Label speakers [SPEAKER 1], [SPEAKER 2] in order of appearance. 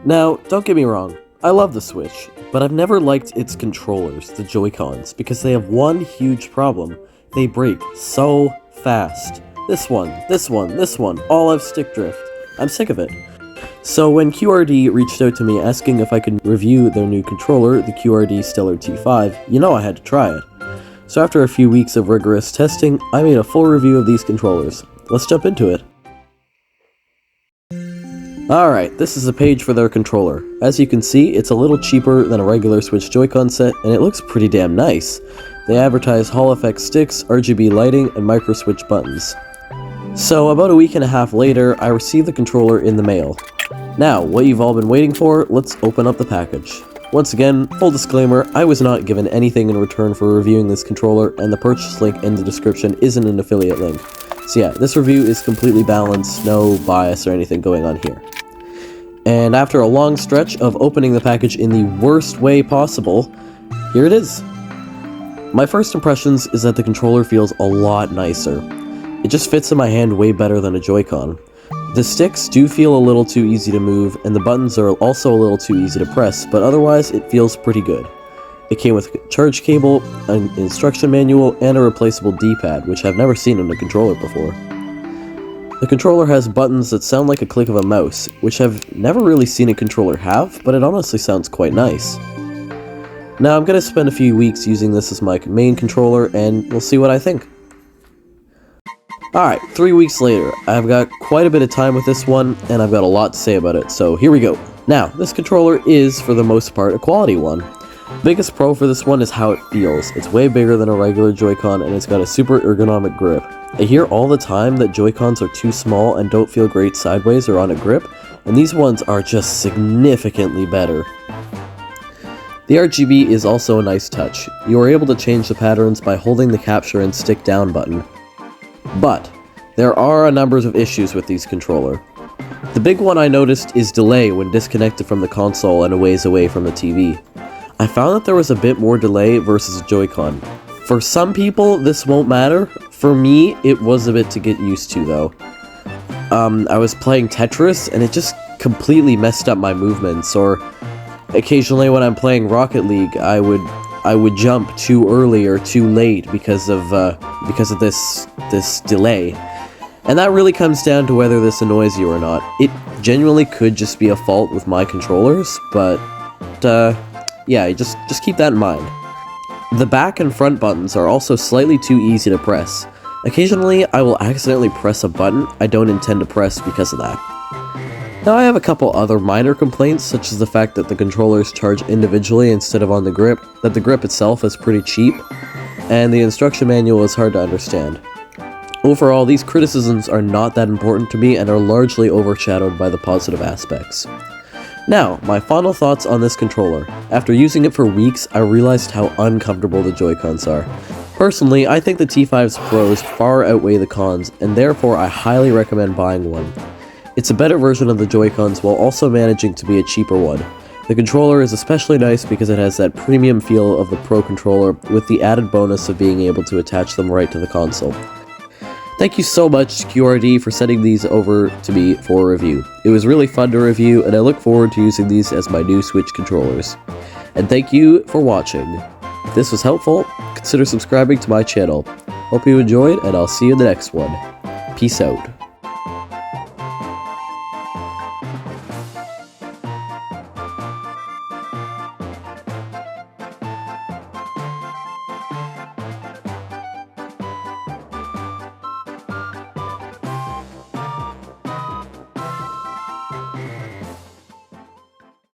[SPEAKER 1] Now, don't get me wrong, I love the Switch, but I've never liked its controllers, the Joy-Cons, because they have one huge problem. They break so fast. This one, all have stick drift. I'm sick of it. So when QRD reached out to me asking if I could review their new controller, the QRD Stellar T5, you know I had to try it. So after a few weeks of rigorous testing, I made a full review of these controllers. Let's jump into it. Alright, this is a page for their controller. As you can see, it's a little cheaper than a regular Switch Joy-Con set, and it looks pretty damn nice. They advertise Hall effect sticks, RGB lighting, and micro switch buttons. So about a week and a half later, I received the controller in the mail. Now, what you've all been waiting for, let's open up the package. Once again, full disclaimer, I was not given anything in return for reviewing this controller, and the purchase link in the description isn't an affiliate link. So yeah, this review is completely balanced, no bias or anything going on here. And after a long stretch of opening the package in the worst way possible, here it is. My first impressions is that the controller feels a lot nicer. It just fits in my hand way better than a Joy-Con. The sticks do feel a little too easy to move, and the buttons are also a little too easy to press, but otherwise it feels pretty good. It came with a charge cable, an instruction manual, and a replaceable D-pad, which I've never seen in a controller before. The controller has buttons that sound like a click of a mouse, which I've never really seen a controller have, but it honestly sounds quite nice. Now I'm going to spend a few weeks using this as my main controller, and we'll see what I think. Alright, 3 weeks later, I've got quite a bit of time with this one, and I've got a lot to say about it, so here we go. Now, this controller is, for the most part, a quality one. Biggest pro for this one is how it feels. It's way bigger than a regular Joy-Con, and it's got a super ergonomic grip. I hear all the time that Joy-Cons are too small and don't feel great sideways or on a grip, and these ones are just significantly better. The RGB is also a nice touch. You are able to change the patterns by holding the capture and stick down button. But there are a number of issues with these controller. The big one I noticed is delay when disconnected from the console and a ways away from the TV. I found that there was a bit more delay versus a Joy-Con. For some people, this won't matter. For me, it was a bit to get used to, though. I was playing Tetris, and it just completely messed up my movements, or occasionally when I'm playing Rocket League, I would jump too early or too late because of this delay. And that really comes down to whether this annoys you or not. It genuinely could just be a fault with my controllers, but yeah, just keep that in mind. The back and front buttons are also slightly too easy to press. Occasionally, I will accidentally press a button I don't intend to press because of that. Now I have a couple other minor complaints, such as the fact that the controllers charge individually instead of on the grip, that the grip itself is pretty cheap, and the instruction manual is hard to understand. Overall, these criticisms are not that important to me and are largely overshadowed by the positive aspects. Now, my final thoughts on this controller. After using it for weeks, I realized how uncomfortable the Joy-Cons are. Personally, I think the T5's pros far outweigh the cons, and therefore I highly recommend buying one. It's a better version of the Joy-Cons while also managing to be a cheaper one. The controller is especially nice because it has that premium feel of the Pro controller, with the added bonus of being able to attach them right to the console. Thank you so much to QRD for sending these over to me for a review. It was really fun to review, and I look forward to using these as my new Switch controllers. And thank you for watching. If this was helpful, consider subscribing to my channel. Hope you enjoyed, and I'll see you in the next one. Peace out.